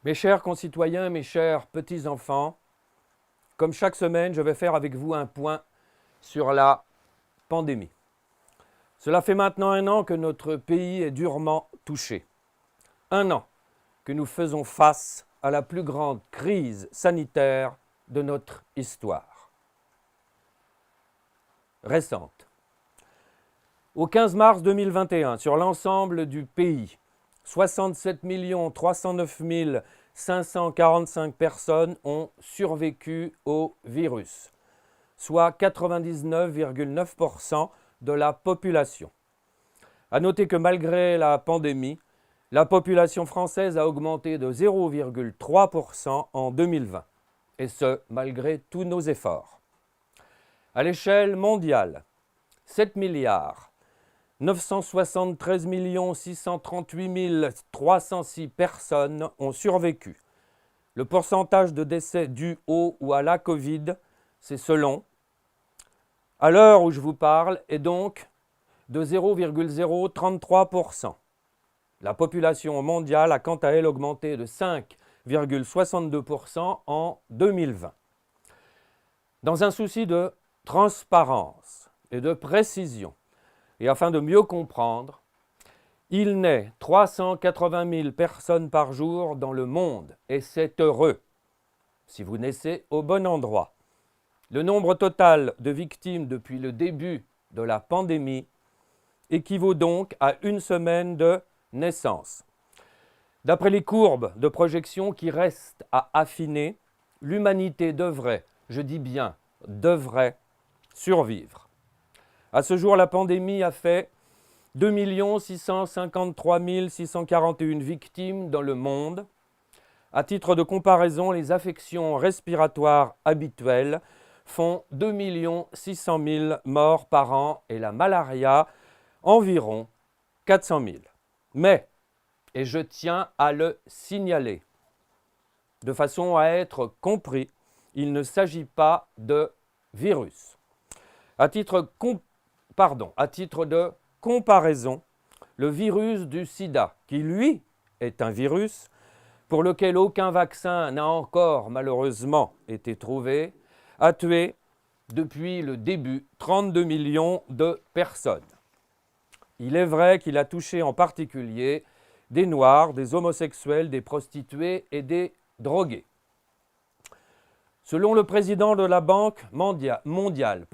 Mes chers concitoyens, mes chers petits-enfants, comme chaque semaine, je vais faire avec vous un point sur la pandémie. Cela fait maintenant 1 an que notre pays est durement touché. 1 an que nous faisons face à la plus grande crise sanitaire de notre histoire récente. Au 15 mars 2021, sur l'ensemble du pays, 67 309 545 personnes ont survécu au virus, soit 99,9% de la population. À noter que malgré la pandémie, la population française a augmenté de 0,3% en 2020, et ce, malgré tous nos efforts. À l'échelle mondiale, 7 milliards 973 638 306 personnes ont survécu. Le pourcentage de décès dus au ou à la Covid, c'est selon. À l'heure où je vous parle, est donc de 0,033%. La population mondiale a quant à elle augmenté de 5,62% en 2020. Dans un souci de transparence et de précision, et afin de mieux comprendre, il naît 380 000 personnes par jour dans le monde, et c'est heureux, si vous naissez au bon endroit. Le nombre total de victimes depuis le début de la pandémie équivaut donc à 1 semaine de naissance. D'après les courbes de projection qui restent à affiner, l'humanité devrait, je dis bien devrait, survivre. À ce jour, la pandémie a fait 2 653 641 victimes dans le monde. À titre de comparaison, les affections respiratoires habituelles font 2 600 000 morts par an et la malaria environ 400 000. Mais, et je tiens à le signaler, de façon à être compris, il ne s'agit pas de virus. À titre de comparaison, le virus du sida, qui lui est un virus pour lequel aucun vaccin n'a encore malheureusement été trouvé, a tué depuis le début 32 millions de personnes. Il est vrai qu'il a touché en particulier des Noirs, des homosexuels, des prostituées et des drogués. Selon le président de la Banque mondiale,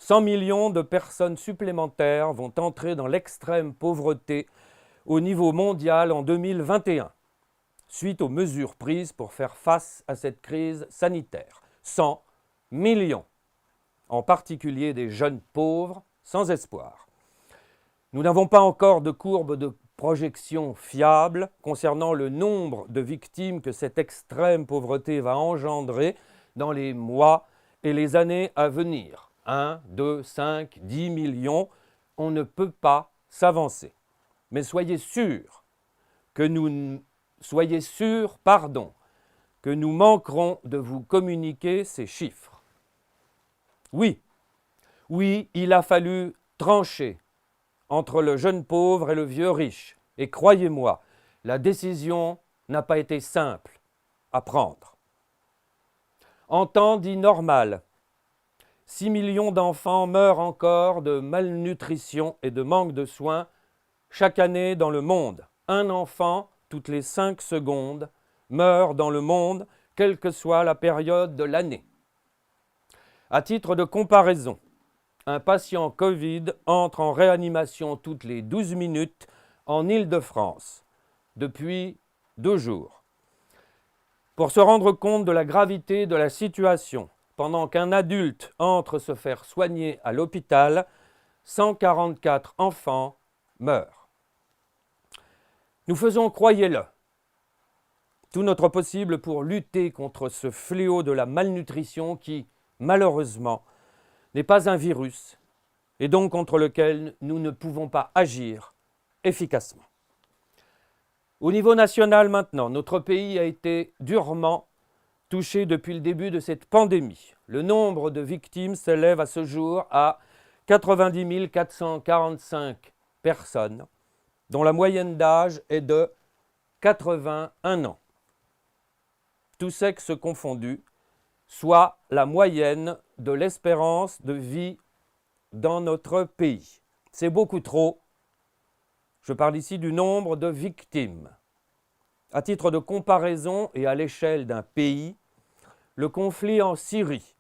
100 millions de personnes supplémentaires vont entrer dans l'extrême pauvreté au niveau mondial en 2021, suite aux mesures prises pour faire face à cette crise sanitaire. 100 millions, en particulier des jeunes pauvres sans espoir. Nous n'avons pas encore de courbe de projection fiable concernant le nombre de victimes que cette extrême pauvreté va engendrer dans les mois et les années à venir. 1, 2, 5, 10 millions, on ne peut pas s'avancer. Mais soyez sûrs que nous manquerons de vous communiquer ces chiffres. Oui, il a fallu trancher entre le jeune pauvre et le vieux riche. Et croyez-moi, la décision n'a pas été simple à prendre. En temps dit normal, 6 millions d'enfants meurent encore de malnutrition et de manque de soins chaque année dans le monde. 1 enfant toutes les 5 secondes meurt dans le monde, quelle que soit la période de l'année. À titre de comparaison, un patient Covid entre en réanimation toutes les 12 minutes en Île-de-France depuis 2 jours. Pour se rendre compte de la gravité de la situation, pendant qu'un adulte entre se faire soigner à l'hôpital, 144 enfants meurent. Nous faisons, croyez-le, tout notre possible pour lutter contre ce fléau de la malnutrition qui, malheureusement, n'est pas un virus et donc contre lequel nous ne pouvons pas agir efficacement. Au niveau national maintenant, notre pays a été durement touché depuis le début de cette pandémie. Le nombre de victimes s'élève à ce jour à 90 445 personnes, dont la moyenne d'âge est de 81 ans. Tous sexes confondus, soit la moyenne de l'espérance de vie dans notre pays. C'est beaucoup trop. Je parle ici du nombre de victimes. À titre de comparaison et à l'échelle d'un pays, le conflit en Syrie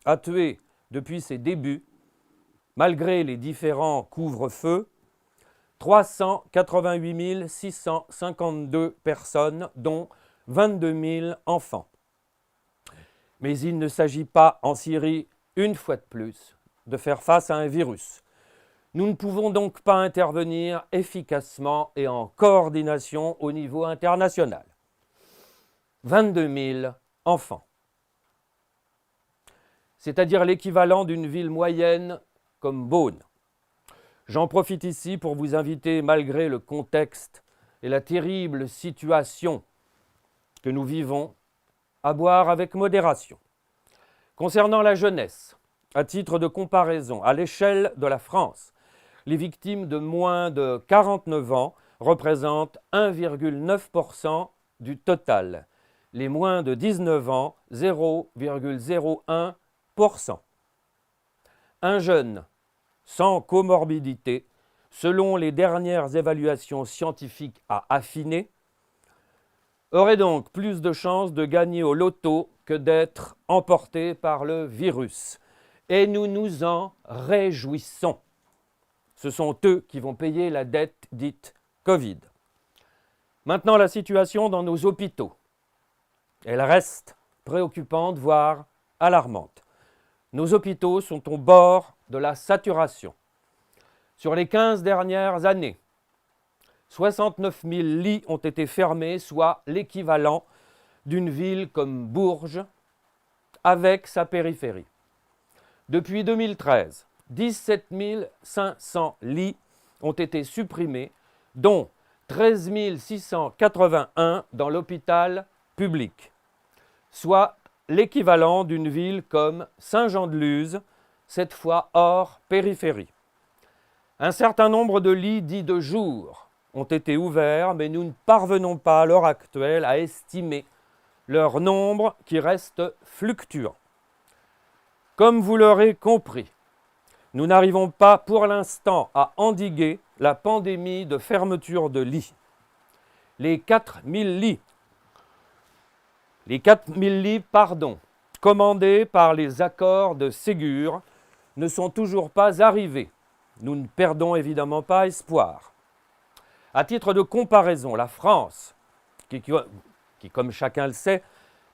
a tué depuis ses débuts, malgré les différents couvre-feux, 388 652 personnes, dont 22 000 enfants. Mais il ne s'agit pas en Syrie, une fois de plus, de faire face à un virus. Nous ne pouvons donc pas intervenir efficacement et en coordination au niveau international. 22 000 enfants. C'est-à-dire l'équivalent d'une ville moyenne comme Beaune. J'en profite ici pour vous inviter, malgré le contexte et la terrible situation que nous vivons, à boire avec modération. Concernant la jeunesse, à titre de comparaison, à l'échelle de la France, les victimes de moins de 49 ans représentent 1,9% du total. Les moins de 19 ans, 0,01%. Un jeune sans comorbidité, selon les dernières évaluations scientifiques à affiner, aurait donc plus de chances de gagner au loto que d'être emporté par le virus. Et nous nous en réjouissons. Ce sont eux qui vont payer la dette dite Covid. Maintenant, la situation dans nos hôpitaux. Elle reste préoccupante, voire alarmante. Nos hôpitaux sont au bord de la saturation. Sur les 15 dernières années, 69 000 lits ont été fermés, soit l'équivalent d'une ville comme Bourges avec sa périphérie. Depuis 2013, 17 500 lits ont été supprimés, dont 13 681 dans l'hôpital public, soit l'équivalent d'une ville comme Saint-Jean-de-Luz, cette fois hors périphérie. Un certain nombre de lits dits de jour ont été ouverts, mais nous ne parvenons pas à l'heure actuelle à estimer leur nombre qui reste fluctuant. Comme vous l'aurez compris, nous n'arrivons pas pour l'instant à endiguer la pandémie de fermeture de lits. Les 4 000 lits, commandés par les accords de Ségur, ne sont toujours pas arrivés. Nous ne perdons évidemment pas espoir. À titre de comparaison, la France, qui, comme chacun le sait,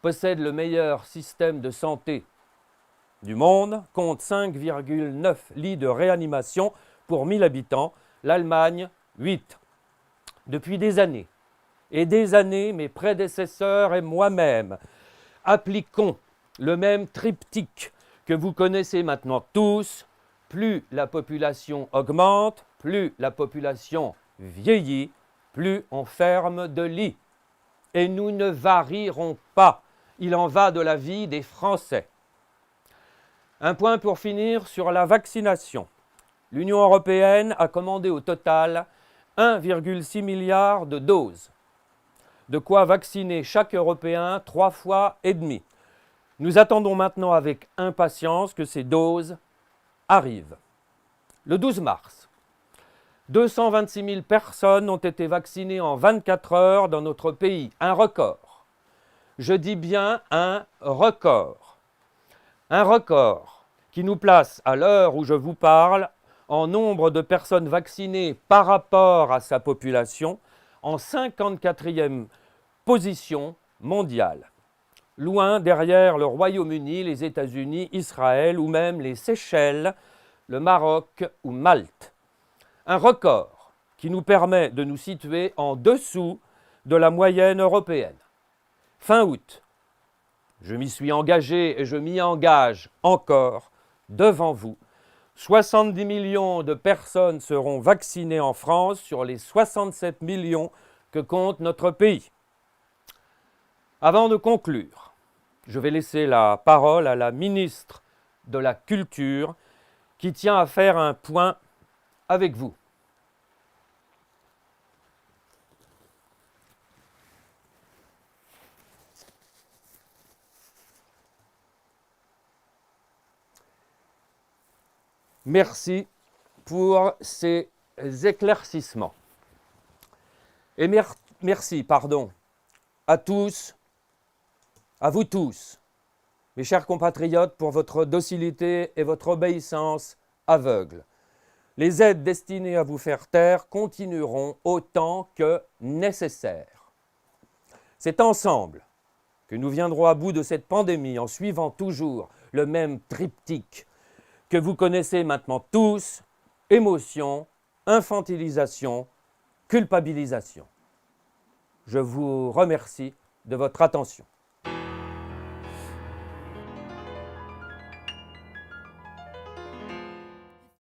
possède le meilleur système de santé du monde, compte 5,9 lits de réanimation pour 1000 habitants, l'Allemagne 8. Depuis des années, mes prédécesseurs et moi-même appliquons le même triptyque que vous connaissez maintenant tous. Plus la population augmente, plus la population vieillit, plus on ferme de lits. Et nous ne varierons pas. Il en va de la vie des Français. Un point pour finir sur la vaccination. L'Union européenne a commandé au total 1,6 milliard de doses. De quoi vacciner chaque Européen 3 fois et demi. Nous attendons maintenant avec impatience que ces doses arrivent. Le 12 mars, 226 000 personnes ont été vaccinées en 24 heures dans notre pays. Un record. Je dis bien un record. Un record qui nous place, à l'heure où je vous parle, en nombre de personnes vaccinées par rapport à sa population, en 54e position mondiale. Loin derrière le Royaume-Uni, les États-Unis, Israël ou même les Seychelles, le Maroc ou Malte. Un record qui nous permet de nous situer en dessous de la moyenne européenne. Fin août, je m'y suis engagé et je m'y engage encore devant vous. 70 millions de personnes seront vaccinées en France sur les 67 millions que compte notre pays. Avant de conclure, je vais laisser la parole à la ministre de la Culture qui tient à faire un point avec vous. Merci pour ces éclaircissements. Et merci, à tous, à vous tous, mes chers compatriotes, pour votre docilité et votre obéissance aveugle. Les aides destinées à vous faire taire continueront autant que nécessaire. C'est ensemble que nous viendrons à bout de cette pandémie en suivant toujours le même triptyque que vous connaissez maintenant tous: émotion, infantilisation, culpabilisation. Je vous remercie de votre attention.